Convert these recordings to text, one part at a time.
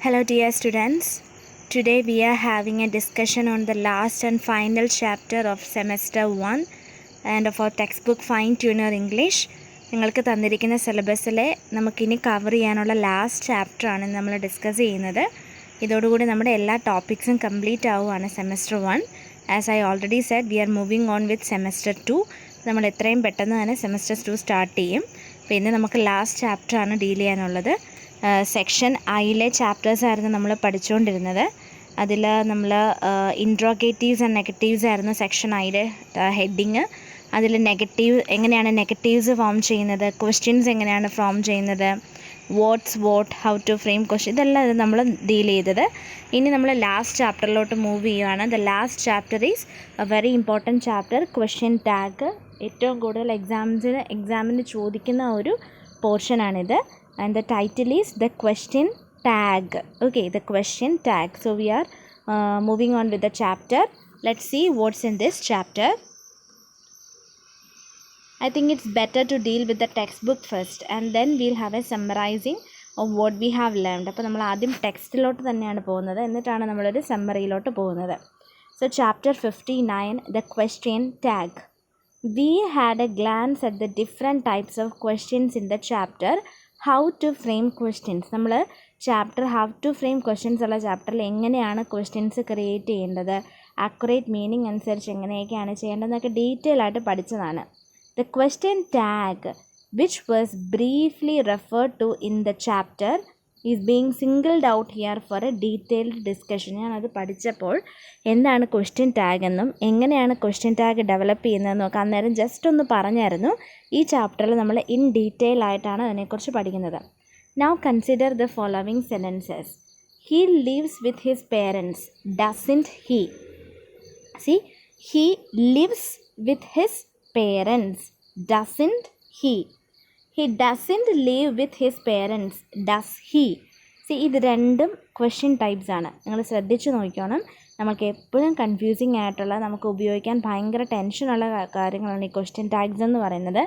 Hello dear students, today we are having a discussion on the last and final chapter of semester 1 and of our textbook Fine Tuner English. നിങ്ങൾക്ക് തന്നിരിക്കുന്ന സിലബസിലെ നമുക്കിനി cover ചെയ്യാനുള്ള last ചാപ്റ്ററാണ് നമ്മൾ discuss ചെയ്യുന്നത്. ഇതോടുകൂടി നമ്മുടെ എല്ലാ ടോപ്പിക്സും കംപ്ലീറ്റ് ആവുകയാണ് semester 1. As I already said we are moving on with semester 2. നമ്മൾ എത്രയും പെട്ടെന്ന് തന്നെ സെമസ്റ്റർ 2 സ്റ്റാർട്ട് ചെയ്യും. പിന്നെ നമുക്ക് ലാസ്റ്റ് ചാപ്റ്ററാണ് ഡീൽ ചെയ്യാനുള്ളത്. സെക്ഷൻ ഐയിലെ ചാപ്റ്റേഴ്സ് ആയിരുന്നു നമ്മൾ പഠിച്ചുകൊണ്ടിരുന്നത്. അതിൽ നമ്മൾ ഇൻട്രോഗേറ്റീവ്സ് ആൻഡ് നെഗറ്റീവ്സ് ആയിരുന്നു സെക്ഷൻ ഐയുടെ ഹെഡിങ്. അതിൽ എങ്ങനെയാണ് നെഗറ്റീവ്സ് ഫോം ചെയ്യുന്നത്, ക്വസ്റ്റ്യൻസ് എങ്ങനെയാണ് ഫോം ചെയ്യുന്നത്, what, how to frame question, ഇതെല്ലാം നമ്മൾ ഡീൽ ചെയ്തത്. ഇനി നമ്മൾ ലാസ്റ്റ് ചാപ്റ്ററിലോട്ട് മൂവ് ചെയ്യുകയാണ്. The last chapter is a very important chapter, question tag. ഏറ്റവും കൂടുതൽ എക്സാമിന് ചോദിക്കുന്ന ഒരു പോർഷനാണിത്. And the title is the question tag. Okay, the question tag. So we are moving on with the chapter. Let's see what's in this chapter. I think it's better to deal with the textbook first and then we'll have a summarizing of what we have learned. അപ്പോൾ നമ്മൾ ആദ്യം ടെക്സ്റ്റിലോട്ട് തന്നെയാണ് പോകുന്നത്, എന്നിട്ടാണ് നമ്മളൊരു സമ്മറിയിലോട്ട് പോകുന്നത്. So chapter 59, the question tag. We had a glance at the different types of questions in the chapter how to frame questions. നമ്മൾ chapter how to frame questions ഉള്ള ചാപ്റ്ററിൽ എങ്ങനെയാണ് ക്വസ്റ്റ്യൻസ് ക്രിയേറ്റ് ചെയ്യേണ്ടത്, ആക്യുറേറ്റ് മീനിങ് അനുസരിച്ച് എങ്ങനെയൊക്കെയാണ് ചെയ്യേണ്ടതെന്നൊക്കെ detail ആയിട്ട് പഠിച്ചതാണ്. The question tag which was briefly referred to in the chapter is being singled out here for a detailed discussion. ഞാനത് പഠിച്ചപ്പോൾ എന്താണ് ക്വസ്റ്റ്യൻ ടാഗ് എന്നും എങ്ങനെയാണ് ക്വസ്റ്റ്യൻ ടാഗ് ഡെവലപ്പ് ചെയ്യുന്നതെന്നും ഒക്കെ അന്നേരം ജസ്റ്റ് ഒന്ന് പറഞ്ഞായിരുന്നു. ഈ ചാപ്റ്ററിൽ നമ്മൾ ഇൻ ഡീറ്റെയിൽ ആയിട്ടാണ് അതിനെക്കുറിച്ച് പഠിക്കുന്നത്. Now consider the following sentences. He lives with his parents, doesn't he? C, he lives with his parents, doesn't he? He doesn't live with his parents, does he? See, ഇത് രണ്ടും question types ആണ്. നിങ്ങൾ ശ്രദ്ധിച്ച് നോക്കണം. നമുക്ക് എപ്പോഴും confusing ആയിട്ടുള്ള, നമുക്ക് ഉപയോഗിക്കാൻ ഭയങ്കര ടെൻഷനുള്ള കാര്യങ്ങളാണ് ഈ ക്വസ്റ്റ്യൻ ടാഗ്സ് എന്ന് പറയുന്നത്.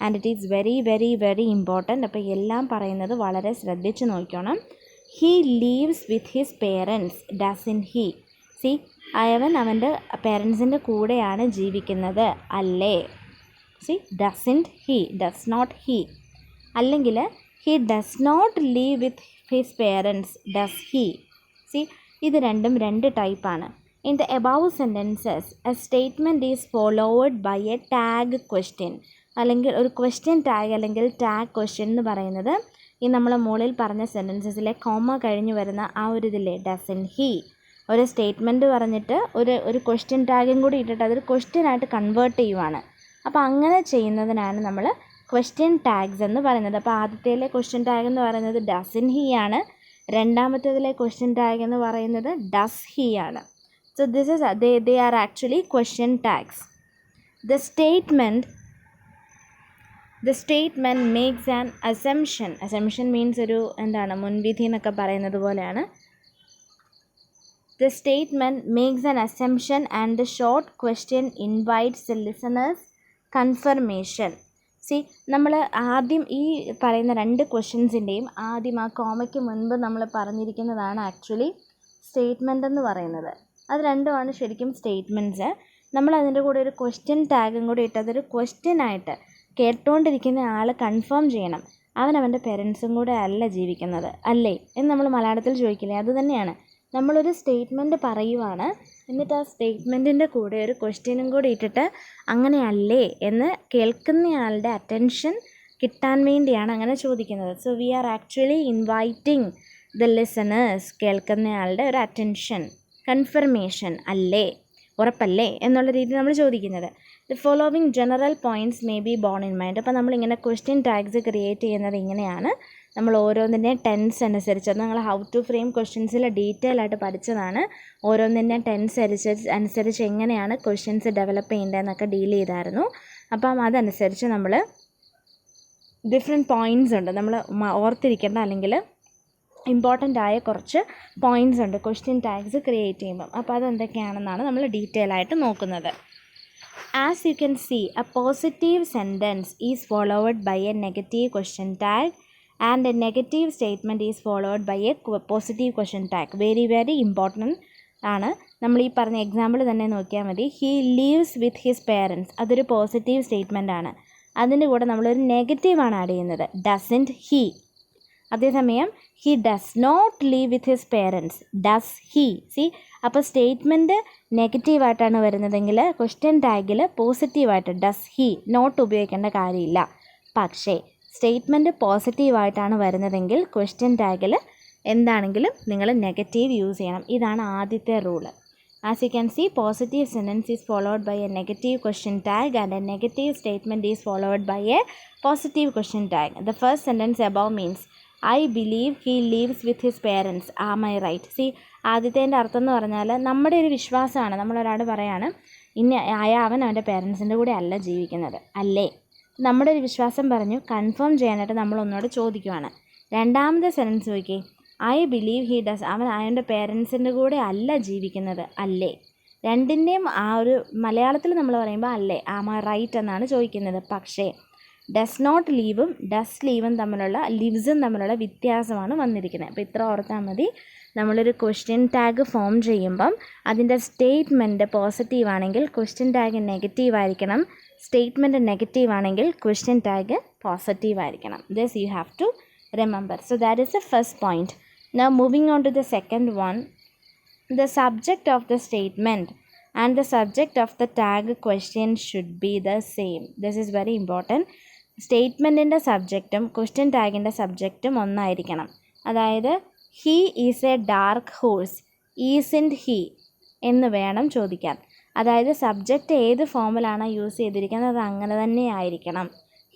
And it is very very very important. അപ്പോൾ എല്ലാം പറയുന്നത് വളരെ ശ്രദ്ധിച്ച് നോക്കണം. He lives with his parents, doesn't he? See, അവൻ്റെ പേരൻസിൻ്റെ കൂടെയാണ് ജീവിക്കുന്നത്, അല്ലേ? See, doesn't he, does not he. അല്ലെങ്കിൽ he does not live with his parents, does he? See, ഇത് രണ്ടും രണ്ട് ടൈപ്പാണ്. In the above sentences a statement is followed by a tag question. അല്ലെങ്കിൽ ഒരു ക്വസ്റ്റ്യൻ ടാഗ് അല്ലെങ്കിൽ ടാഗ് ക്വസ്റ്റ്യൻ എന്ന് പറയുന്നത് ഈ നമ്മൾ മുകളിൽ പറഞ്ഞ സെൻറ്റൻസസിലെ കോമ കഴിഞ്ഞ് വരുന്ന ആ ഒരു ഇതില്ലേ, ഡസൻറ്റ് ഹീ? ഒരു സ്റ്റേറ്റ്മെൻറ്റ് പറഞ്ഞിട്ട് ഒരു ക്വസ്റ്റ്യൻ ടാഗും കൂടി ഇട്ടിട്ട് അതൊരു ക്വസ്റ്റ്യനായിട്ട് കൺവേർട്ട് ചെയ്യുവാണ്. അപ്പോൾ അങ്ങനെ ചെയ്യുന്നതിനാണ് നമ്മൾ ക്വസ്റ്റ്യൻ ടാഗ്സ് എന്ന് പറയുന്നത്. അപ്പോൾ ആദ്യത്തേലെ ക്വസ്റ്റ്യൻ ടാഗ് എന്ന് പറയുന്നത് ഡസൻ ഹീ ആണ്. രണ്ടാമത്തേതിലെ ക്വസ്റ്റ്യൻ ടാഗ് എന്ന് പറയുന്നത് ഡസ് ഹീ ആണ്. So this is they are actually question tags. The statement makes an assumption. Assumption means ഒരു മുൻവിധി എന്നൊക്കെ പറയുന്നത് പോലെയാണ്. The statement makes an assumption and the short question invites the listener's confirmation. C, നമ്മൾ ആദ്യം ഈ പറയുന്ന രണ്ട് ക്വസ്റ്റ്യൻസിൻ്റെയും ആദ്യം ആ കോമയ്ക്ക് മുൻപ് നമ്മൾ പറഞ്ഞിരിക്കുന്നതാണ് ആക്ച്വലി സ്റ്റേറ്റ്മെൻ്റ് എന്ന് പറയുന്നത്. അത് രണ്ടുമാണ് ശരിക്കും സ്റ്റേറ്റ്മെൻറ്റ്സ്. നമ്മൾ അതിൻ്റെ കൂടെ ഒരു ക്വസ്റ്റ്യൻ ടാഗും കൂടി ഇട്ട് അതൊരു ക്വസ്റ്റ്യനായിട്ട് കേട്ടുകൊണ്ടിരിക്കുന്ന ആൾ കൺഫേം ചെയ്യണം, അവൻ്റെ പേരൻസും കൂടെ അല്ല ജീവിക്കുന്നത്, അല്ലേ എന്ന് നമ്മൾ മലയാളത്തിൽ ചോദിക്കില്ലേ, അത് തന്നെയാണ്. നമ്മളൊരു സ്റ്റേറ്റ്മെൻറ്റ് പറയുവാണ്, എന്നിട്ട് ആ സ്റ്റേറ്റ്മെൻറ്റിൻ്റെ കൂടെ ഒരു ക്വസ്റ്റ്യനും കൂടി ഇട്ടിട്ട് അങ്ങനെയല്ലേ എന്ന് കേൾക്കുന്നയാളുടെ അറ്റൻഷൻ കിട്ടാൻ വേണ്ടിയാണ് അങ്ങനെ ചോദിക്കുന്നത്. So we are actually inviting the listeners, കേൾക്കുന്നയാളുടെ ഒരു അറ്റൻഷൻ, കൺഫർമേഷൻ, അല്ലേ, ഉറപ്പല്ലേ എന്നുള്ള രീതിയിൽ നമ്മൾ ചോദിക്കുന്നത്. The following general points may be borne in mind. അപ്പോൾ നമ്മളിങ്ങനെ ക്വസ്റ്റ്യൻ ടാഗ്സ് ക്രിയേറ്റ് ചെയ്യുന്നത് ഇങ്ങനെയാണ്. നമ്മൾ ഓരോന്നിൻ്റെയും ടെൻസ് അനുസരിച്ച്, നമ്മൾ ഹൗ ടു ഫ്രെയിം ക്വസ്റ്റ്യൻസിൽ ഡീറ്റെയിൽ ആയിട്ട് പഠിച്ചതാണ്. ഓരോന്നിൻ്റെയും ടെൻസ് അനുസരിച്ച് എങ്ങനെയാണ് ക്വസ്റ്റ്യൻസ് ഡെവലപ്പ് ചെയ്യേണ്ടതെന്നൊക്കെ ഡീൽ ചെയ്തായിരുന്നു. അപ്പം അതനുസരിച്ച് നമ്മൾ ഡിഫറെൻറ്റ് പോയിൻറ്റ്സ് ഉണ്ട്, നമ്മൾ ഓർത്തിരിക്കേണ്ട അല്ലെങ്കിൽ ഇമ്പോർട്ടൻ്റ് ആയ കുറച്ച് പോയിൻറ്റ്സ് ഉണ്ട് ക്വസ്റ്റ്യൻ ടാഗ്സ് ക്രിയേറ്റ് ചെയ്യുമ്പം. അപ്പോൾ അതെന്തൊക്കെയാണെന്നാണ് നമ്മൾ ഡീറ്റെയിൽ ആയിട്ട് നോക്കുന്നത്. As you can see, a positive sentence is followed by a negative question tag and a negative statement is followed by a positive question tag. Very very important ആണ്. നമ്മൾ ഈ പറഞ്ഞ example തന്നെ നോക്കിയാൽ മതി. He lives with his parents, അതൊരു positive statement ആണ്. അതിൻ്റെ കൂടെ നമ്മളൊരു നെഗറ്റീവാണ് ആഡ് ചെയ്യുന്നത്, ഡസൻറ്റ് ഹീ. അതേസമയം he does not live with his parents, does he. See, അപ്പോൾ സ്റ്റേറ്റ്മെൻറ്റ് നെഗറ്റീവായിട്ടാണ് വരുന്നതെങ്കിൽ ക്വസ്റ്റ്യൻ ടാഗിൽ പോസിറ്റീവായിട്ട് ഡസ് ഹീ, നോട്ട് ഉപയോഗിക്കേണ്ട കാര്യമില്ല. പക്ഷേ സ്റ്റേറ്റ്മെൻറ്റ് പോസിറ്റീവായിട്ടാണ് വരുന്നതെങ്കിൽ ക്വസ്റ്റ്യൻ ടാഗിൽ എന്താണെങ്കിലും നിങ്ങൾ നെഗറ്റീവ് യൂസ് ചെയ്യണം. ഇതാണ് ആദ്യത്തെ rule. As you can see, positive sentence is followed by a negative question tag and a negative statement is followed by a positive question tag. The first sentence above means I believe he lives with his parents. Am I right? See, ആദ്യത്തേൻ്റെ അർത്ഥം എന്ന് പറഞ്ഞാൽ നമ്മുടെ ഒരു വിശ്വാസമാണ്. നമ്മളൊരാൾ പറയാണ് അവൻ അവൻ്റെ പേരൻസിൻ്റെ കൂടെ അല്ല ജീവിക്കുന്നത്, അല്ലേ? നമ്മുടെ ഒരു വിശ്വാസം പറഞ്ഞു കൺഫേം ചെയ്യാനായിട്ട് നമ്മൾ ഒന്നുകൂടെ ചോദിക്കുവാണ്. രണ്ടാമത്തെ സെൻറ്റൻസ് നോക്കി, ഐ ബിലീവ് ഹി ഡസ്, അവൻ അവൻ്റെ പേരൻസിൻ്റെ കൂടെ അല്ല ജീവിക്കുന്നത്, അല്ലേ? രണ്ടിൻ്റെയും ആ ഒരു മലയാളത്തിൽ നമ്മൾ പറയുമ്പോൾ അല്ലേ, ആം ഐ റൈറ്റ് എന്നാണ് ചോദിക്കുന്നത്. പക്ഷേ ഡസ് നോട്ട് ലീവും ഡസ് ലീവും തമ്മിലുള്ള ലിവ്സും തമ്മിലുള്ള വ്യത്യാസമാണ് വന്നിരിക്കുന്നത്. അപ്പോൾ ഇത്ര ഓർത്താൽ മതി. നമ്മളൊരു ക്വസ്റ്റ്യൻ ടാഗ് ഫോം ചെയ്യുമ്പം അതിൻ്റെ സ്റ്റേറ്റ്മെൻറ്റ് പോസിറ്റീവ് ആണെങ്കിൽ ക്വസ്റ്റ്യൻ ടാഗ് നെഗറ്റീവ് ആയിരിക്കണം. സ്റ്റേറ്റ്മെൻറ്റ് നെഗറ്റീവ് ആണെങ്കിൽ ക്വസ്റ്റ്യൻ ടാഗ് പോസിറ്റീവ് ആയിരിക്കണം. This you have to remember. So that is the first point. Now moving on to the second one, the subject of the statement and the subject of the tag question should be the same. This is very important. സ്റ്റേറ്റ്മെൻറ്റിൻ്റെ സബ്ജക്റ്റും question ടാഗിൻ്റെ സബ്ജക്റ്റും ഒന്നായിരിക്കണം. അതായത് he is a dark horse, isn't he എന്ന് വേണം ചോദിക്കാൻ. അതായത് സബ്ജക്റ്റ് ഏത് ഫോമിലാണ് യൂസ് ചെയ്തിരിക്കുന്നത് അത് അങ്ങനെ തന്നെ ആയിരിക്കണം.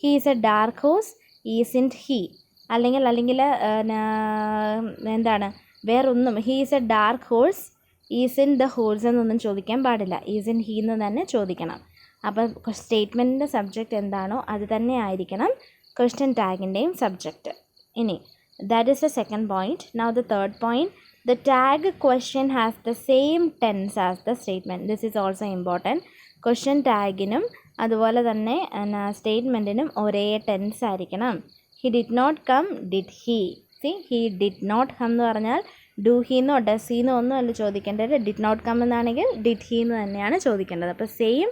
He is a dark horse, isn't he. അല്ലെങ്കിൽ എന്താണ് വേറൊന്നും, he is a dark horse, is in the horse എന്നൊന്നും ചോദിക്കാൻ പാടില്ല. ഈസ് ഇൻ ഹീ എന്ന് തന്നെ ചോദിക്കണം. അപ്പോൾ സ്റ്റേറ്റ്മെൻറ്റിൻ്റെ സബ്ജക്റ്റ് എന്താണോ അത് തന്നെ ആയിരിക്കണം ക്വസ്റ്റ്യൻ ടാഗിൻ്റെയും സബ്ജക്റ്റ്. ഇനി that is the second point. Now the third point, the tag question has the same tense as the statement. This is also important. Question ടാഗിനും അതുപോലെ തന്നെ സ്റ്റേറ്റ്മെൻറ്റിനും ഒരേ ടെൻസ് ആയിരിക്കണം. He did not come, did he. See, he did not come എന്ന് പറഞ്ഞാൽ do ഹീന്നോ does ഹീന്നോ ഒന്നും അല്ല ചോദിക്കേണ്ടത്. ഡിഡ് നോട്ട് കം എന്നാണെങ്കിൽ ഡിഡ് ഹീ എന്ന് തന്നെയാണ് ചോദിക്കേണ്ടത്. അപ്പോൾ സെയിം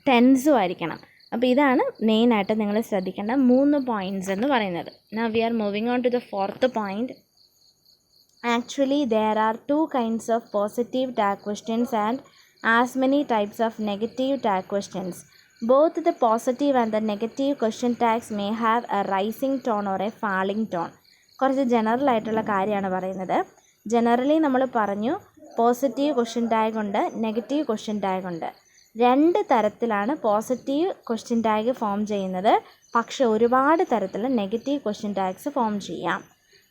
ടെൻസും ആയിരിക്കണം. അപ്പോൾ ഇതാണ് മെയിനായിട്ട് നിങ്ങൾ ശ്രദ്ധിക്കേണ്ട 3 പോയിൻറ്റ്സ് എന്ന് പറയുന്നത്. Now we are moving on to the fourth point. Actually there are 2 kinds of positive tag questions and as many types of negative tag questions. Both the positive and the negative question tags may have a rising tone or a falling tone. കുറച്ച് general ആയിട്ടുള്ള കാര്യമാണ് പറയുന്നത്. Generally നമ്മൾ പറഞ്ഞു positive question tag ഉണ്ട്, negative question tag ഉണ്ട്. 2 തരത്തിലാണ് positive question tag form ചെയ്യുന്നത്. പക്ഷെ ഒരുപാട് തരത്തിൽ നെഗറ്റീവ് ക്വസ്റ്റ്യൻ ടാഗ്സ് ഫോം ചെയ്യാം.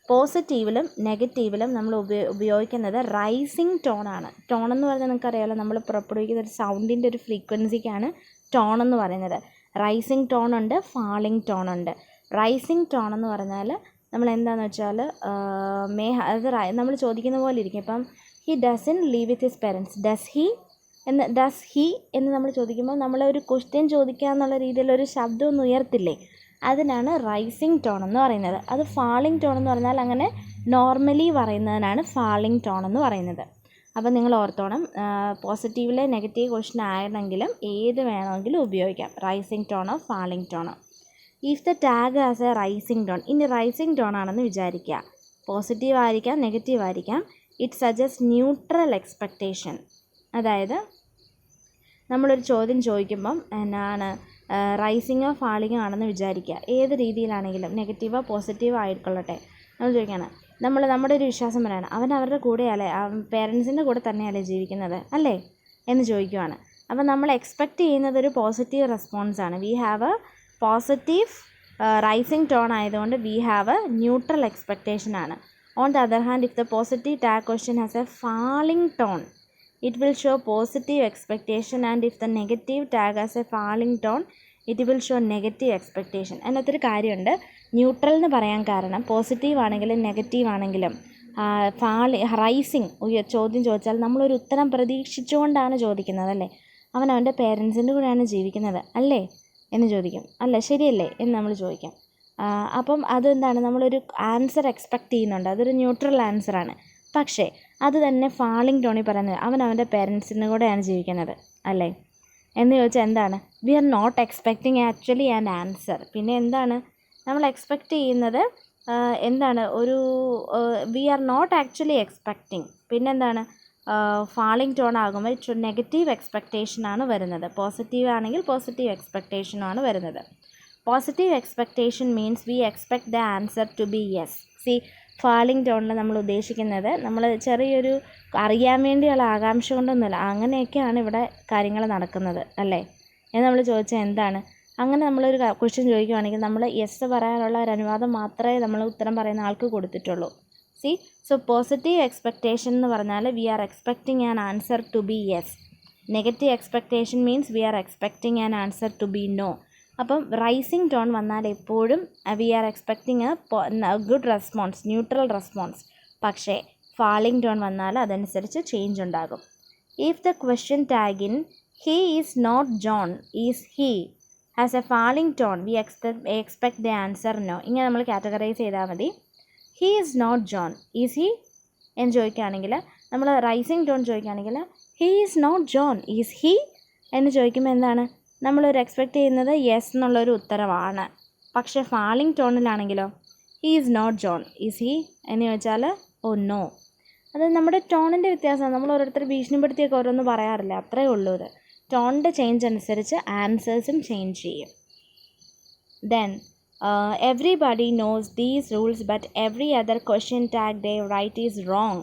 പോസിറ്റീവിലും നെഗറ്റീവിലും നമ്മൾ ഉപയോഗിക്കുന്നത് റൈസിങ് ടോണാണ്. ടോൺ എന്ന് പറഞ്ഞാൽ നിങ്ങൾക്കറിയാമല്ലോ, നമ്മൾ പുറപ്പെടുവിക്കുന്ന ഒരു സൗണ്ടിൻ്റെ ഒരു ഫ്രീക്വൻസിക്കാണ് ടോൺ എന്ന് പറയുന്നത്. റൈസിങ് ടോൺ ഉണ്ട്, ഫാളിങ് ടോൺ ഉണ്ട്. റൈസിങ് ടോൺ എന്ന് പറഞ്ഞാൽ നമ്മൾ എന്താണെന്ന് വെച്ചാൽ അത് നമ്മൾ ചോദിക്കുന്ന പോലെ ഇരിക്കും. ഇപ്പം he doesn't leave with his parents, does he എന്ന് നമ്മൾ ചോദിക്കുമ്പോൾ നമ്മളൊരു ക്വസ്റ്റ്യൻ ചോദിക്കുക എന്നുള്ള രീതിയിലൊരു ശബ്ദം ഒന്ന് ഉയർത്തില്ലേ, അതിനാണ് റൈസിങ് ടോൺ എന്ന് പറയുന്നത്. അത് ഫാളിങ് ടോൺ എന്ന് പറഞ്ഞാൽ അങ്ങനെ നോർമലി പറയുന്നതിനാണ് ഫാളിങ് ടോൺ എന്ന് പറയുന്നത്. അപ്പോൾ നിങ്ങൾ ഓർത്തോണം, പോസിറ്റീവിലെ നെഗറ്റീവ് ക്വസ്റ്റ്യൻ ആയിരുന്നെങ്കിലും ഏത് വേണമെങ്കിലും ഉപയോഗിക്കാം, റൈസിങ് ടോണോ ഫാളിങ് ടോണോ. If the tag has a rising tone, ഇനി റൈസിങ് ടോൺ ആണെന്ന് വിചാരിക്കുക, പോസിറ്റീവ് ആയിരിക്കാം നെഗറ്റീവ് ആയിരിക്കാം. It suggest neutral expectation. അതായത് നമ്മളൊരു ചോദ്യം ചോദിക്കുമ്പം എന്നാണ് റൈസിങ്ങോ ഫാളിങ്ങോ ആണെന്ന് വിചാരിക്കുക, ഏത് രീതിയിലാണെങ്കിലും നെഗറ്റീവോ പോസിറ്റീവോ ആയിക്കൊള്ളട്ടെ. നമ്മൾ ചോദിക്കുകയാണ്, നമ്മുടെ ഒരു വിശ്വാസം പറയാണ് അവൻ അവരുടെ കൂടെയല്ലേ, പേരൻസിൻ്റെ കൂടെ തന്നെയല്ലേ ജീവിക്കുന്നത് അല്ലേ എന്ന് ചോദിക്കുവാണ്. അപ്പോൾ നമ്മൾ എക്സ്പെക്റ്റ് ചെയ്യുന്നത് ഒരു പോസിറ്റീവ് റെസ്പോൺസാണ്. We have a positive rising tone ആയതുകൊണ്ട് we have a neutral expectation ആണ്. On the other hand, if the positive tag question has a falling tone, it will show positive expectation, and if the negative tag has a falling tone, it will show negative expectation. അതിനകത്തൊരു കാര്യമുണ്ട്, neutral എന്ന് പറയാൻ കാരണം positive ആണെങ്കിലും negative ആണെങ്കിലും rising ചോദ്യം ചോദിച്ചാൽ നമ്മളൊരു ഉത്തരം പ്രതീക്ഷിച്ചുകൊണ്ടാണ് ചോദിക്കുന്നത് അല്ലേ. അവൻ അവൻ്റെ പേരൻസിൻ്റെ കൂടെയാണ് ജീവിക്കുന്നത് അല്ലേ എന്ന് ചോദിക്കും, അല്ല ശരിയല്ലേ എന്ന് നമ്മൾ ചോദിക്കും. അപ്പം അതെന്താണ്, നമ്മളൊരു ആൻസർ എക്സ്പെക്റ്റ് ചെയ്യുന്നുണ്ട്, അതൊരു ന്യൂട്രൽ ആൻസറാണ്. പക്ഷേ അത് തന്നെ ഫാളിംഗ് ടോണിൽ പറയുന്നത് അവൻ അവൻ്റെ പേരൻസിൻ്റെ കൂടെയാണ് ജീവിക്കുന്നത് അല്ലേ എന്ന് ചോദിച്ചാൽ എന്താണ്, we are not expecting actually an answer. പിന്നെ എന്താണ് നമ്മൾ എക്സ്പെക്റ്റ് ചെയ്യുന്നത്, എന്താണ് ഒരു we are not actually expecting. പിന്നെന്താണ് ഫാളിംഗ് ടോൺ ആകുമ്പോൾ നെഗറ്റീവ് എക്സ്പെക്റ്റേഷനാണ് വരുന്നത്. പോസിറ്റീവ് ആണെങ്കിൽ പോസിറ്റീവ് എക്സ്പെക്റ്റേഷനാണ് വരുന്നത്. Positive expectation means we expect the answer to be yes. See falling ടോണിൽ നമ്മൾ ഉദ്ദേശിക്കുന്നത് നമ്മൾ ചെറിയൊരു അറിയാൻ വേണ്ടിയുള്ള ആകാംക്ഷ കൊണ്ടൊന്നുമില്ല, അങ്ങനെയൊക്കെയാണ് ഇവിടെ കാര്യങ്ങൾ നടക്കുന്നത് അല്ലേ എന്ന് നമ്മൾ ചോദിച്ചാൽ എന്താണ്, അങ്ങനെ നമ്മളൊരു ക്വസ്റ്റ്യൻ ചോദിക്കുകയാണെങ്കിൽ നമ്മൾ യെസ് പറയാനുള്ള ഒരു അനുവാദം മാത്രമേ നമ്മൾ ഉത്തരം പറയുന്ന ആൾക്ക് കൊടുത്തിട്ടുള്ളൂ. സി സോ പോസിറ്റീവ് എക്സ്പെക്റ്റേഷൻ എന്ന് പറഞ്ഞാൽ we are expecting an answer to be yes. Negative expectation means we are expecting an answer to be no. അപ്പം റൈസിങ് ടോൺ വന്നാൽ എപ്പോഴും we are expecting a good response, neutral response. പക്ഷേ falling tone വന്നാൽ അതനുസരിച്ച് change ഉണ്ടാകും. If the question tag in he is not John is he has a falling tone we expect the answer no. ഇങ്ങനെ നമ്മൾ categorise ചെയ്താൽ മതി. He is not John is he എന്ന് ചോദിക്കുകയാണെങ്കിൽ, നമ്മൾ റൈസിങ് ടോൺ ചോദിക്കുകയാണെങ്കിൽ he is not John is he എന്ന് ചോദിക്കുമ്പോൾ എന്താണ്, നമ്മളൊരു എക്സ്പെക്റ്റ് ചെയ്യുന്നത് യെസ് എന്നുള്ളൊരു ഉത്തരവാണ്. പക്ഷേ ഫാളിംഗ് ടോണിലാണെങ്കിലോ he is not John is he എന്ന് ചോദിച്ചാൽ ഓ നോ. അത് നമ്മുടെ ടോണിൻ്റെ വ്യത്യാസമാണ്. നമ്മൾ ഓരോരുത്തർ ഭീഷണിപ്പെടുത്തിയൊക്കെ ഓരോന്ന് പറയാറില്ല, അത്രയേ ഉള്ളൂ. ഇത് ടോണിൻ്റെ ചേഞ്ച് അനുസരിച്ച് ആൻസേഴ്സും ചേഞ്ച് ചെയ്യും. Then everybody knows these rules but every other question tag they write is wrong.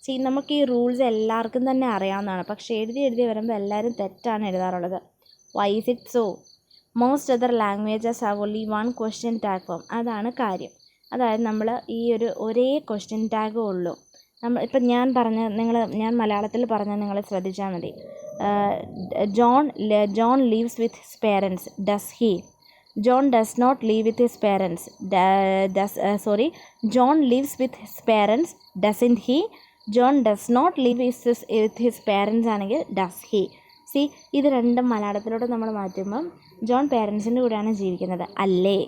See, നമുക്ക് ഈ റൂൾസ് എല്ലാവർക്കും തന്നെ അറിയാവുന്നതാണ്, പക്ഷേ എഴുതി വരുമ്പോൾ എല്ലാവരും തെറ്റാണ് എഴുതാറുള്ളത്. Why is it so? Most other languages have only one question tag form. അതാണ് കാര്യം. അതായത് നമ്മൾ ഈ ഒരേ ക്വസ്റ്റ്യൻ ടാഗേ ഉള്ളൂ. ഇപ്പം ഞാൻ മലയാളത്തിൽ പറഞ്ഞ നിങ്ങൾ ശ്രദ്ധിച്ചാൽ മതി. John leaves with his parents, does he? John does not live with his parents. John lives with his parents, doesn't he? John does not live with his parents ആണെങ്കിൽ does he? സി ഇത് രണ്ടും മലയാളത്തിലോട്ട് നമ്മൾ മാറ്റുമ്പം John പേരൻസിൻ്റെ കൂടെയാണ് ജീവിക്കുന്നത് അല്ലേ,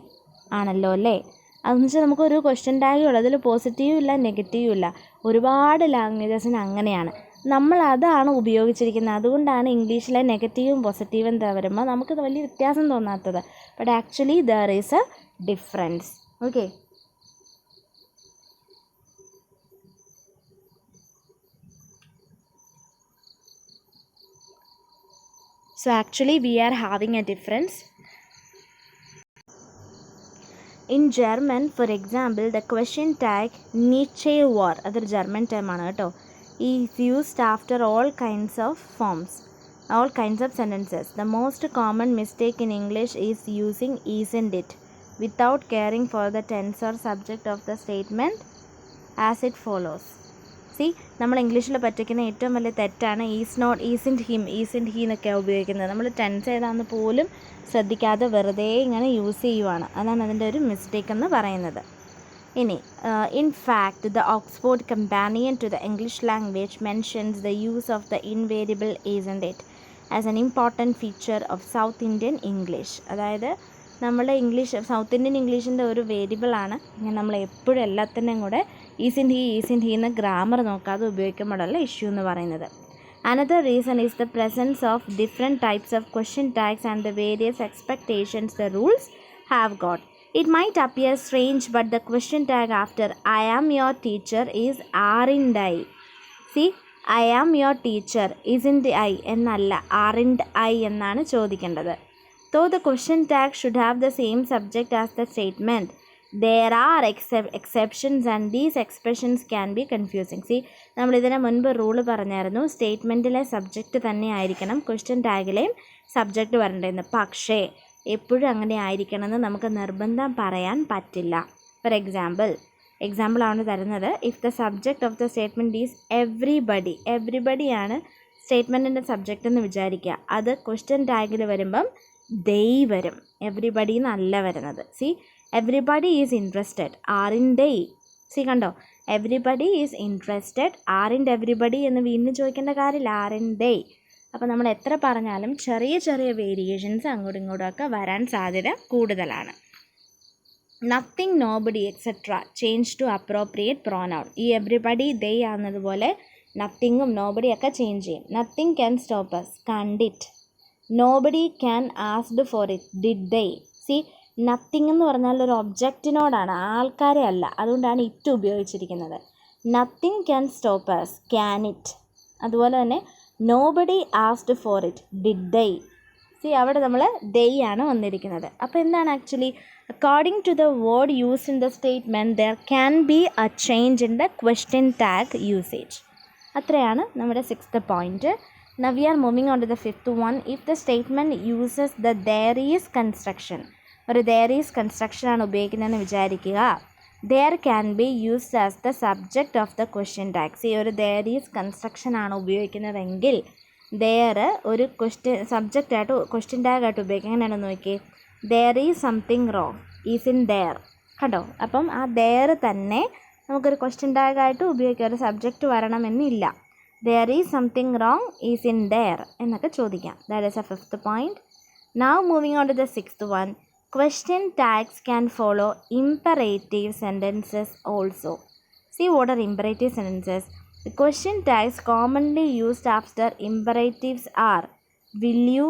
ആണല്ലോ അല്ലേ. അതെന്ന് വെച്ചാൽ നമുക്കൊരു ക്വസ്റ്റ്യൻ ടാഗേ ഉള്ളൂ, അതിൽ പോസിറ്റീവും ഇല്ല നെഗറ്റീവും ഇല്ല. ഒരുപാട് ലാംഗ്വേജസിന് അങ്ങനെയാണ്, നമ്മൾ അതാണ് ഉപയോഗിച്ചിരിക്കുന്നത്. അതുകൊണ്ടാണ് ഇംഗ്ലീഷിലെ നെഗറ്റീവും പോസിറ്റീവും എന്താ വരുമ്പോൾ നമുക്കത് വലിയ വ്യത്യാസം തോന്നാത്തത്. But actually there is a difference. Okay, so actually we are having a difference. In German, for example, the question tag Nietzsche war, അതൊരു ജർമ്മൻ ടേമാണ് കേട്ടോ, is used after all kinds of forms, all kinds of sentences. The most common mistake in English is using isn't it without caring for the tense or subject of the statement as it follows. See നമ്മൾ ഇംഗ്ലീഷിൽ പറ്റിക്കുന്ന ഏറ്റവും വലിയ തെറ്റാണ് is not, isn't him, isn't he എന്നൊക്കെയാണ് ഉപയോഗിക്കുന്നത്. നമ്മൾ tense ഏതാണെന്ന് പോലും ശ്രദ്ധിക്കാതെ വെറുതെ ഇങ്ങനെ യൂസ് ചെയ്യുവാണ്. അതാണ് അതിൻ്റെ ഒരു മിസ്റ്റേക്ക് എന്ന് പറയുന്നത്. ഇനി in fact the Oxford companion to the English language mentions the use of the invariable isn't it as an important feature of south Indian English. അതായത് നമ്മുടെ സൗത്ത് ഇന്ത്യൻ ഇംഗ്ലീഷിൻ്റെ ഒരു വേരിയബിളാണ് ഇങ്ങനെ നമ്മൾ എപ്പോഴും എല്ലാത്തിൻ്റെയും കൂടെ ഈസിൻറ്റ് ഹി എന്ന് ഗ്രാമർ നോക്കാതെ ഉപയോഗിക്കുമ്പോഴല്ല ഇഷ്യൂ എന്ന് പറയുന്നത്. Another reason is the presence of different types of question tags and the various expectations the rules have got. It might appear strange, but the question tag after I am your teacher is aren't I. See, I am your teacher, isn't I എന്നല്ല, aren't I എന്നാണ് ചോദിക്കേണ്ടത്. Though the question tag should have the same subject as the statement, there are exceptions and these expressions can be confusing. See, നമ്മൾ ഇതിന് മുൻപ് rule പറഞ്ഞായിരുന്നു, സ്റ്റേറ്റ്മെൻറ്റിലെ subject തന്നെ ആയിരിക്കണം question ടാഗിലെയും subject വരേണ്ടതെന്ന്. പക്ഷേ എപ്പോഴും അങ്ങനെ ആയിരിക്കണമെന്ന് നമുക്ക് നിർബന്ധം പറയാൻ പറ്റില്ല. ഫോർ എക്സാമ്പിളാണ് തരുന്നത്. If the subject of the statement is എവ്രിബഡിയാണ് സ്റ്റേറ്റ്മെൻറ്റിൻ്റെ സബ്ജക്റ്റ് എന്ന് വിചാരിക്കുക. അത് ക്വസ്റ്റ്യൻ ടാഗിൽ വരുമ്പം they വരും, എവ്രിബഡി എന്നല്ല വരുന്നത്. See everybody is interested, aren't they. See കണ്ടോ, everybody is interested, aren't everybody എന്ന് വീണ്ടും ചോദിക്കേണ്ട കാര്യമില്ല, ആറിൻറ്റ് they. അപ്പോൾ നമ്മൾ എത്ര പറഞ്ഞാലും ചെറിയ ചെറിയ വേരിയേഷൻസ് അങ്ങോട്ടും ഇങ്ങോട്ടുമൊക്കെ വരാൻ സാധ്യത കൂടുതലാണ്. Nothing nobody etcetera change to appropriate pronoun. ഈ എവ്രിബഡി ദേ ആകുന്നതുപോലെ നത്തിങ്ങും നോബഡിയൊക്കെ ചേഞ്ച് ചെയ്യും. Nothing can stop us, can't it. Nobody can asked for it, did they. See, nothing എന്ന് പറഞ്ഞാൽ ഒരു ഒബ്ജക്റ്റിനോടാണ്, ആൾക്കാരെ അല്ല. അതുകൊണ്ടാണ് ഇറ്റ് ഉപയോഗിച്ചിരിക്കുന്നത്. Nothing can stop us, can it. അതുപോലെ തന്നെ nobody asked for it, did they. See, അവിടെ നമ്മൾ ദേ ആണ് വന്നിരിക്കുന്നത്. അപ്പോൾ എന്താണ് actually, according to the word use in the statement there can be A change in the question tag usage. അത്രയാണ് നമ്മുടെ 6th point. Now we are moving on to the 5th one. If the statement uses the there is construction, ഒരു there is construction ആണ് ഉപയോഗിക്കുന്നതെന്ന് വിചാരിക്കുക. There can be used as the subject of the question tag. ഈ ഒരു there is construction ആണ് ഉപയോഗിക്കുന്നതെങ്കിൽ there ഒരു subject ആയിട്ട് ക്വസ്റ്റ്യൻ ടാഗ് ആയിട്ട് ഉപയോഗിക്കുക. എങ്ങനെയാണെന്ന് നോക്കിയേ, there is something wrong, is in there. കണ്ടോ? അപ്പം ആ there തന്നെ നമുക്കൊരു ക്വസ്റ്റ്യൻ ടാഗ് ആയിട്ട് ഉപയോഗിക്കാം. ഒരു സബ്ജക്റ്റ് വരണമെന്നില്ല. there is something wrong, is in there എന്നൊക്കെ ചോദിക്കാം. That is a 5th point. Now moving on to the 6th one. Question tags can follow imperative sentences also. See, what are imperative sentences? The question tags commonly used after imperatives are will you,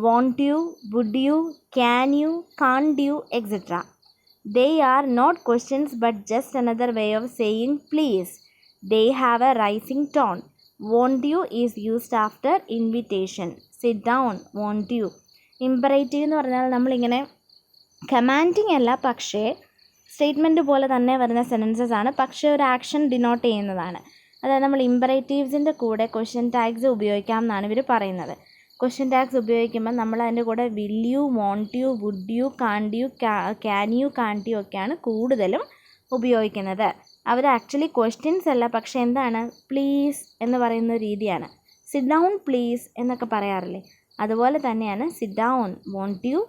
want you, would you, can you, can't you, etc. They are not questions but just another way of saying please. They have a rising tone. Want you is used after invitation. Sit down, want you. Imperative എന്ന് പറഞ്ഞാൽ നമ്മളിങ്ങനെ commanding അല്ല, പക്ഷേ statement പോലെ തന്നെ വരുന്ന sentences ആണ്, പക്ഷേ ഒരു ആക്ഷൻ ഡിനോട്ട് ചെയ്യുന്നതാണ്. അതായത് നമ്മൾ ഇമ്പറേറ്റീവ്സിൻ്റെ കൂടെ ക്വസ്റ്റ്യൻ ടാഗ്സ് ഉപയോഗിക്കാം എന്നാണ് ഇവർ പറയുന്നത്. ക്വസ്റ്റ്യൻ ടാഗ്സ് ഉപയോഗിക്കുമ്പോൾ നമ്മൾ അതിൻ്റെ കൂടെ will you, won't you, would you, can't you, can you, can't you ഒക്കെയാണ് കൂടുതലും ഉപയോഗിക്കുന്നത്. അവർ ആക്ച്വലി ക്വസ്റ്റ്യൻസ് അല്ല, പക്ഷേ എന്താണ്, പ്ലീസ് എന്ന് പറയുന്ന രീതിയാണ്. സിറ്റ് ഡൗൺ പ്ലീസ് എന്നൊക്കെ പറയാറില്ലേ, അതുപോലെ തന്നെയാണ് സിറ്റ് ഡൗൺ, വോണ്ട് യു,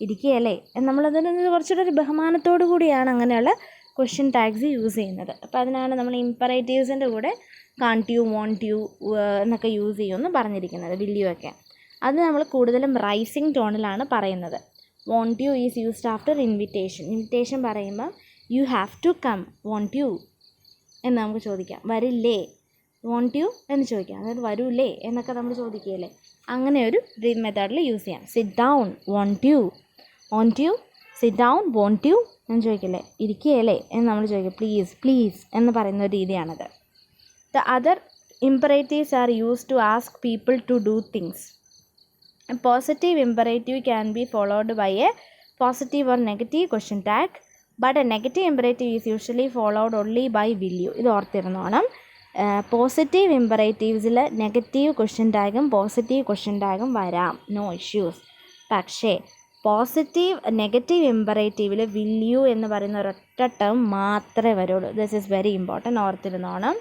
ഇരിക്കുകയല്ലേ. നമ്മളതിന് കുറച്ചുകൂടെ ഒരു ബഹുമാനത്തോടു കൂടിയാണ് അങ്ങനെയുള്ള ക്വസ്റ്റ്യൻ ടാഗ്സ് യൂസ് ചെയ്യുന്നത്. അപ്പോൾ അതിനാണ് നമ്മൾ ഇമ്പറേറ്റീവ്സിൻ്റെ കൂടെ കാണ്ട് യു, വോണ്ട് യു എന്നൊക്കെ യൂസ് ചെയ്യുമെന്ന് പറഞ്ഞിരിക്കുന്നത്, വിൽ യു ഒക്കെ. അത് നമ്മൾ കൂടുതലും റൈസിങ് ടോണിലാണ് പറയുന്നത്. Won't you is used after invitation. Invitation പറയുമ്പോൾ you have to come, won't you എന്ന് നമുക്ക് ചോദിക്കാം. വരില്ലേ, വോണ്ട് യു എന്ന് ചോദിക്കാം. അതായത് വരൂല്ലേ എന്നൊക്കെ നമ്മൾ ചോദിക്കുകയല്ലേ, അങ്ങനെ ഒരു മെത്തേഡിൽ യൂസ് ചെയ്യാം. Sit down, won't you, won't you, sit down, won't you എന്ന് ചോദിക്കല്ലേ, ഇരിക്കുകയല്ലേ എന്ന് നമ്മൾ ചോദിക്കുക. പ്ലീസ്, പ്ലീസ് എന്ന് പറയുന്ന ഒരു രീതിയാണത്. The other imperatives are used to ask people to do things. A positive imperative can be followed by a positive or negative question tag, but a negative imperative is usually followed only by will you. ഇത് ഓർത്തിരുന്നോണം. Positive ഇമ്പറേറ്റീവ്സിൽ negative question ടാഗും positive question ടാഗും വരാം, no issues. പക്ഷേ negative ഇമ്പറേറ്റീവിൽ will you എന്ന് പറയുന്ന ഒരൊറ്റ ടേം മാത്രമേ വരുള്ളൂ. ദിസ് ഈസ് വെരി ഇമ്പോർട്ടൻറ്റ്, ഓർത്തിരുന്നോണം.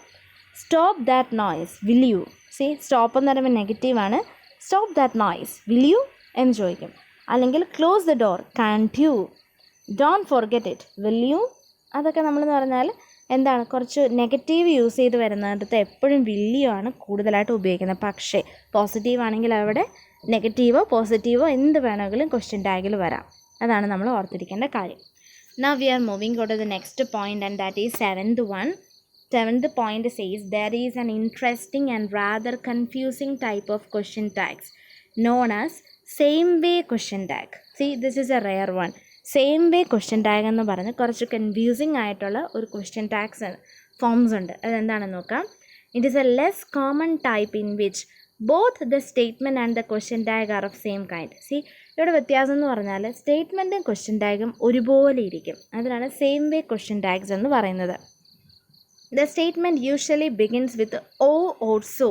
Stop that noise, will you. See, stop എന്ന് പറയുമ്പോൾ നെഗറ്റീവാണ്. Stop that noise, will you എന്ന് ചോദിക്കും. അല്ലെങ്കിൽ close the door, can't you. Don't forget it, will you. അതൊക്കെ നമ്മളെന്ന് പറഞ്ഞാൽ എന്താണ്, കുറച്ച് നെഗറ്റീവ് യൂസ് ചെയ്ത് വരുന്നിടത്ത് എപ്പോഴും വിൽ യു ആണ് കൂടുതലായിട്ട് ഉപയോഗിക്കുന്നത്. പക്ഷേ പോസിറ്റീവ് ആണെങ്കിൽ അവിടെ നെഗറ്റീവോ പോസിറ്റീവോ എന്ത് വേണമെങ്കിലും ക്വസ്റ്റ്യൻ ടാഗിൽ വരാം. അതാണ് നമ്മൾ ഓർത്തിരിക്കേണ്ട കാര്യം. Now we are moving on to the next point, and that is 7th one. 7th point says there is an interesting and rather confusing type of question tags known as same way question tag. See, this is a rare one. Same way question tag എന്ന് പറഞ്ഞ് കുറച്ച് confusing ആയിട്ടുള്ള ഒരു question tags forms ഉണ്ട്. അതെന്താണെന്ന് നോക്കാം. It is a less common type in which both the statement and the question tag are of same kind. See, ഇവിടെ വ്യത്യാസം എന്ന് പറഞ്ഞാൽ സ്റ്റേറ്റ്മെൻറ്റും ക്വസ്റ്റ്യൻ ടാഗും ഒരുപോലെ ഇരിക്കും. അതിനാണ് സെയിം വേ ക്വസ്റ്റ്യൻ ടാഗ്സ് എന്ന് പറയുന്നത്. The statement usually begins with "o" or "so",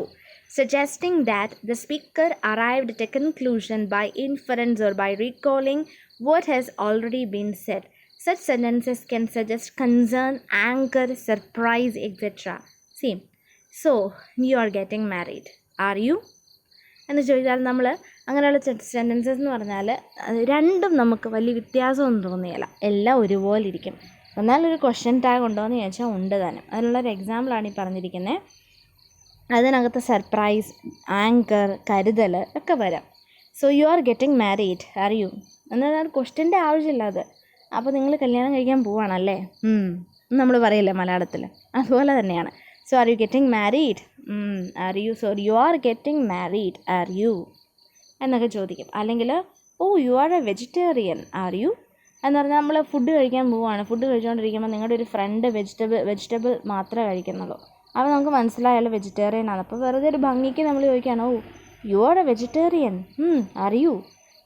suggesting that the speaker arrived at a conclusion by inference or by recalling what has already been said. Such sentences can suggest concern, anger, surprise, etc. See, so you are getting married. Are you? എന്ന് ചോദിച്ചാൽ നമ്മൾ അങ്ങനെയുള്ള sentences എന്ന് പറഞ്ഞാൽ രണ്ടും നമുക്ക് വലിയ വ്യത്യാസമൊന്നും തോന്നിയില്ല, എല്ലാം ഒരുപോലെ ഇരിക്കും. എന്നാലൊരു ക്വസ്റ്റ്യൻ ടാഗ് ഉണ്ടോ എന്ന് ചോദിച്ചാൽ ഉണ്ട് താനും. അതിനുള്ളൊരു എക്സാമ്പിളാണ് ഈ പറഞ്ഞിരിക്കുന്നത്. അതിനകത്ത് സർപ്രൈസ്, ആങ്കർ, കരുതൽ ഒക്കെ വരാം. So you are getting married, are U എന്നാൽ ക്വസ്റ്റ്യൻ്റെ ആവശ്യമില്ല. അത് അപ്പോൾ നിങ്ങൾ കല്യാണം കഴിക്കാൻ പോവാണല്ലേ നമ്മൾ പറയില്ലേ മലയാളത്തിൽ, അതുപോലെ തന്നെയാണ്. So are you getting married, are you you are getting married, are you എന്നൊക്കെ ചോദിക്കും. അല്ലെങ്കിൽ oh you are a vegetarian, are you എന്ന് പറഞ്ഞാൽ നമ്മൾ ഫുഡ് കഴിക്കാൻ പോവുകയാണ്. ഫുഡ് കഴിച്ചുകൊണ്ടിരിക്കുമ്പോൾ നിങ്ങളുടെ ഒരു ഫ്രണ്ട് വെജിറ്റബിൾ മാത്രമേ കഴിക്കുന്നുള്ളൂ. അപ്പോൾ നമുക്ക് മനസ്സിലായാലും വെജിറ്റേറിയൻ ആണ്. അപ്പോൾ വെറുതെ ഒരു ഭംഗിക്ക് നമ്മൾ ചോദിക്കുകയാണ്, oh you are a vegetarian, are you,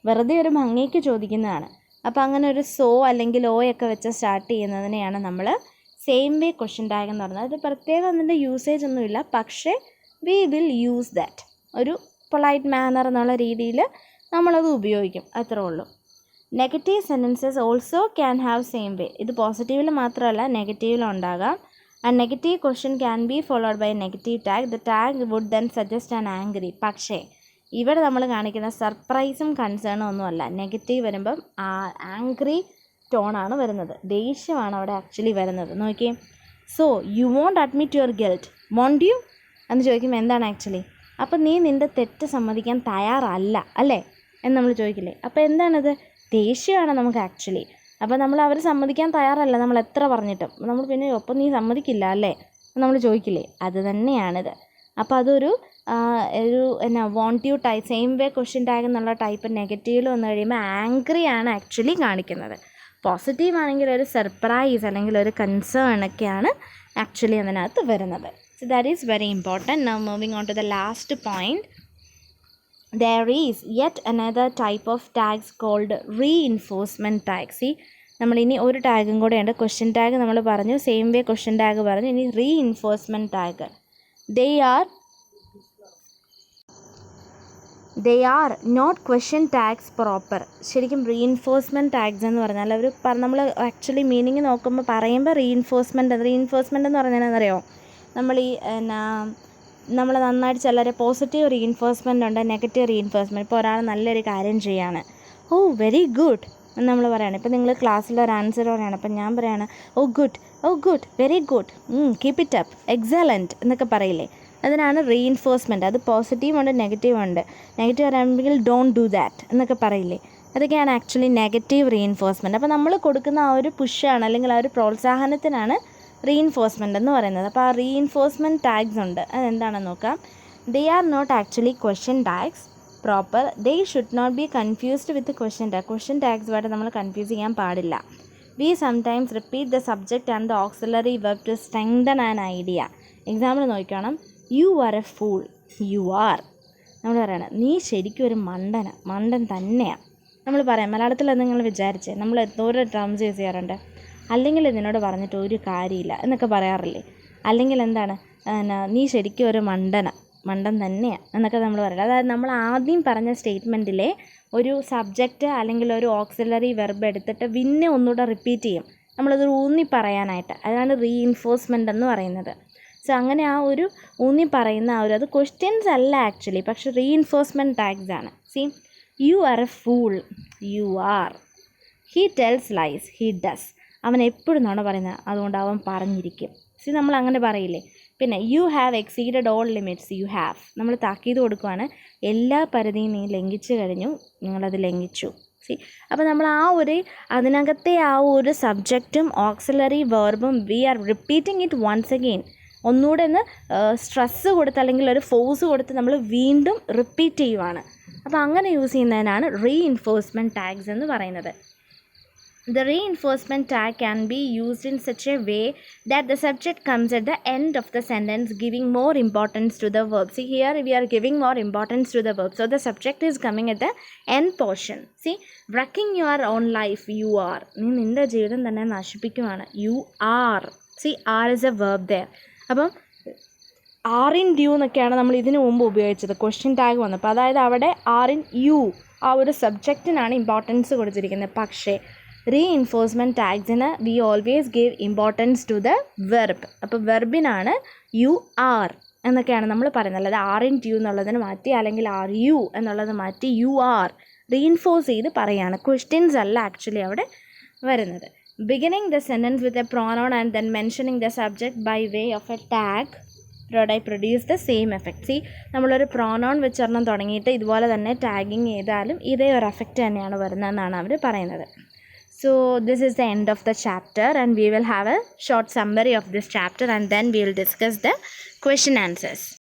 വെറുതെ ഒരു ഭംഗിക്ക് ചോദിക്കുന്നതാണ്. അപ്പോൾ അങ്ങനെ ഒരു സോ അല്ലെങ്കിൽ ഓയൊക്കെ വെച്ച് സ്റ്റാർട്ട് ചെയ്യുന്നതിനെയാണ് നമ്മൾ സെയിം വേ ക്വസ്റ്റ്യൻ ടാഗ് എന്ന് പറയുന്നത്. അത് പ്രത്യേകം അതിൻ്റെ യൂസേജ് ഒന്നുമില്ല, പക്ഷേ വി വിൽ യൂസ് ദാറ്റ്. ഒരു പൊളൈറ്റ് മാനർ എന്നുള്ള രീതിയിൽ നമ്മളത് ഉപയോഗിക്കും, അത്രേ ഉള്ളൂ. Negative sentences also can have same way. ഇത് പോസിറ്റീവിൽ മാത്രമല്ല നെഗറ്റീവിലും ഉണ്ടാകാം. A negative question can be followed by a negative tag. The tag would then suggest an angry. പക്ഷേ ഇവിടെ നമ്മൾ കാണിക്കുന്ന സർപ്രൈസും കൺസേണും ഒന്നുമല്ല. നെഗറ്റീവ് വരുമ്പം ആംഗ്രി ടോണാണ് വരുന്നത്, ദേഷ്യമാണ് അവിടെ ആക്ച്വലി വരുന്നത്. നോക്കിയേ, so you won't admit your guilt, won't you എന്ന് ചോദിക്കുമ്പോൾ എന്താണ് ആക്ച്വലി, അപ്പം നീ നിൻ്റെ തെറ്റ് സമ്മതിക്കാൻ തയ്യാറല്ല അല്ലേ എന്ന് നമ്മൾ ചോദിക്കില്ലേ. അപ്പോൾ എന്താണത്, ദേഷ്യമാണ് നമുക്ക് ആക്ച്വലി. അപ്പോൾ നമ്മൾ അവർ സമ്മതിക്കാൻ തയ്യാറല്ല, നമ്മൾ എത്ര പറഞ്ഞിട്ടും നമ്മൾ പിന്നെ ഒപ്പം നീ സമ്മതിക്കില്ല അല്ലേ നമ്മൾ ചോദിക്കില്ലേ, അത് തന്നെയാണിത്. അപ്പോൾ അതൊരു won't you type same way question tag എന്നുള്ള ടൈപ്പ് നെഗറ്റീവിൽ വന്നു കഴിയുമ്പോൾ ആംഗ്രി ആണ് ആക്ച്വലി കാണിക്കുന്നത്. പോസിറ്റീവ് ആണെങ്കിൽ ഒരു സർപ്രൈസ് അല്ലെങ്കിൽ ഒരു കൺസേൺ ഒക്കെയാണ് ആക്ച്വലി അതിനകത്ത് വരുന്നത്. So that is very important. Now moving on to the last point. There is yet another type of tags called reinforcement tags. See, നമ്മളിനി ഒരു ടാഗും കൂടെ ഉണ്ട്. ക്വസ്റ്റ്യൻ ടാഗ് നമ്മൾ പറഞ്ഞു, സെയിം വേ ക്വസ്റ്റ്യൻ ടാഗ് പറഞ്ഞു, ഇനി reinforcement tag. they are not question tags proper. ശരിക്കും reinforcement tags എന്ന് പറഞ്ഞാൽ അവർ നമ്മൾ ആക്ച്വലി മീനിങ് നോക്കുമ്പോൾ പറയുമ്പോൾ റീഇൻഫോഴ്സ്മെൻറ്റ് എന്ന് പറഞ്ഞാൽ എന്നറിയോ, നമ്മൾ ഈ നമ്മൾ നന്നായിട്ട് ചിലർ പോസിറ്റീവ് റീഇൻഫോഴ്സ്മെൻ്റ് ഉണ്ട്, നെഗറ്റീവ് റീഇൻഫോഴ്സ്മെൻറ്റ്. ഇപ്പോൾ ഒരാൾ നല്ലൊരു കാര്യം ചെയ്യാണ്, ഓ വെരി ഗുഡ് എന്ന് നമ്മൾ പറയുകയാണ്. ഇപ്പോൾ നിങ്ങൾ ക്ലാസ്സിൽ ഒരു ആൻസർ പറയുകയാണ്, അപ്പം ഞാൻ പറയുകയാണ് oh good very good, keep it up, excellent എന്നൊക്കെ പറയില്ലേ, അതിനാണ് റീഇൻഫോഴ്സ്മെൻറ്റ്. അത് പോസിറ്റീവ് ഉണ്ട് നെഗറ്റീവ് ഉണ്ട്. നെഗറ്റീവ് പറയുമ്പോൾ ഡോണ്ട് ഡു ദാറ്റ് എന്നൊക്കെ പറയില്ലേ, അതൊക്കെയാണ് ആക്ച്വലി നെഗറ്റീവ് റീഇൻഫോഴ്സ്മെൻറ്റ്. അപ്പോൾ നമ്മൾ കൊടുക്കുന്ന ആ ഒരു പുഷാണ് അല്ലെങ്കിൽ ആ ഒരു പ്രോത്സാഹനത്തിനാണ് റീഇൻഫോഴ്സ്മെൻറ്റ് എന്ന് പറയുന്നത്. അപ്പോൾ ആ റീഇൻഫോഴ്സ്മെൻറ്റ് ടാഗ്സ് ഉണ്ട്, അതെന്താണെന്ന് നോക്കാം. They are not actually question tags proper. They should not be confused with question tag. Question ടാഗ്സുമായിട്ട് നമ്മൾ കൺഫ്യൂസ് ചെയ്യാൻ പാടില്ല. We sometimes repeat the subject and the auxiliary verb to strengthen an idea. Example നോക്കണം, you are a fool, you are നമ്മൾ പറയണം നീ ശരിക്കും ഒരു മണ്ടൻ തന്നെയാണ് നമ്മൾ പറയാം. മലയാളത്തിൽ നിങ്ങൾ വിചാരിച്ചേ നമ്മൾ എന്തോരോ ടേംസ് യൂസ് ചെയ്യാറുണ്ട്. അല്ലെങ്കിൽ ഇതിനോട് പറഞ്ഞിട്ട് ഒരു കാര്യമില്ല എന്നൊക്കെ പറയാറില്ലേ. അല്ലെങ്കിൽ എന്താണ്, നീ ശരിക്കും ഒരു മണ്ടൻ തന്നെയാണ് എന്നൊക്കെ നമ്മൾ പറയില്ല. അതായത് നമ്മൾ ആദ്യം പറഞ്ഞ സ്റ്റേറ്റ്മെൻറ്റിലെ ഒരു സബ്ജക്റ്റ് അല്ലെങ്കിൽ ഒരു ഓക്സിലറി വെർബ് എടുത്തിട്ട് പിന്നെ ഒന്നുകൂടെ റിപ്പീറ്റ് ചെയ്യും, നമ്മളത് ഊന്നി പറയാനായിട്ട്. അതാണ് റീഇൻഫോഴ്സ്മെൻ്റ് എന്ന് പറയുന്നത്. സോ അങ്ങനെ ആ ഒരു ഊന്നി പറയുന്ന ആ ഒരു, അത് ക്വസ്റ്റ്യൻസ് അല്ല ആക്ച്വലി, പക്ഷെ റീഇൻഫോഴ്സ്മെൻറ്റ് ടാഗ്സ് ആണ്. See, you are a fool, you are. He tells lies, he does. അവൻ എപ്പോഴും നുണ പറയുന്നത്, അതുകൊണ്ട് അവൻ പറഞ്ഞിരിക്കും. സി, നമ്മൾ അങ്ങനെ പറയില്ലേ. പിന്നെ you have exceeded all limits, you have നമ്മൾ താക്കീത് കൊടുക്കുകയാണ്, എല്ലാ പരിധിയും നീ ലംഘിച്ചു കഴിഞ്ഞു, നിങ്ങളത് ലംഘിച്ചു. സി, അപ്പോൾ നമ്മൾ ആ ഒരു അതിനകത്തെ ആ ഒരു സബ്ജക്റ്റും ഓക്സിലറി വെർബും we are repeating it once again. ഒന്നുകൂടെ ഒന്ന് സ്ട്രെസ്സ് കൊടുത്ത് അല്ലെങ്കിൽ ഒരു ഫോഴ്സ് കൊടുത്ത് നമ്മൾ വീണ്ടും റിപ്പീറ്റ് ചെയ്യുവാണ്. അപ്പോൾ അങ്ങനെ യൂസ് ചെയ്യുന്നതിനാണ് റീഇൻഫോഴ്സ്മെൻറ്റ് ടാഗ്സ് എന്ന് പറയുന്നത്. The reinforcement tag can be used in such a way that the subject comes at the end of the sentence, giving more importance to the verb. See, here we are giving more importance to the verb. So the subject is coming at the end portion. See, wrecking your own life, you are. നീ നിൻ്റെ ജീവിതം തന്നെ നശിപ്പിക്കുവാണ്, you are. See, are is a verb there. അപ്പം are in due എന്നൊക്കെയാണ് നമ്മൾ ഇതിനു മുമ്പ് ഉപയോഗിച്ചത് ക്വസ്റ്റ്യൻ ടാഗ് വന്നപ്പോൾ. അതായത് അവിടെ ആർ ഇൻ യു ആ ഒരു സബ്ജക്റ്റിനാണ് ഇമ്പോർട്ടൻസ് കൊടുത്തിരിക്കുന്നത്. പക്ഷേ റീഇൻഫോഴ്സ്മെൻറ്റ് ടാഗ്സിന് we always give importance to the verb. അപ്പോൾ വെർബിനാണ് യു ആർ എന്നൊക്കെയാണ് നമ്മൾ പറയുന്നത്. അല്ലാതെ ആർ ഇൻ ഡ്യൂ എന്നുള്ളതിന് മാറ്റി അല്ലെങ്കിൽ ആർ യു എന്നുള്ളത് മാറ്റി യു ആർ റീഇൻഫോഴ്സ് ചെയ്ത് പറയുകയാണ്. ക്വസ്റ്റ്യൻസ് അല്ല ആക്ച്വലി അവിടെ വരുന്നത്. Beginning the sentence with a pronoun and then mentioning the subject by way of a tag produce the same effect. See, നമ്മളൊരു പ്രോനൗൺ വെച്ചൊരെണ്ണം തുടങ്ങിയിട്ട് ഇതുപോലെ തന്നെ ടാഗിങ് ചെയ്താലും ഇതേ ഒരു എഫക്റ്റ് തന്നെയാണ് വരുന്നതെന്നാണ് അവർ പറയുന്നത്. So this is the end of the chapter, and we will have a short summary of this chapter, and then we will discuss the question answers.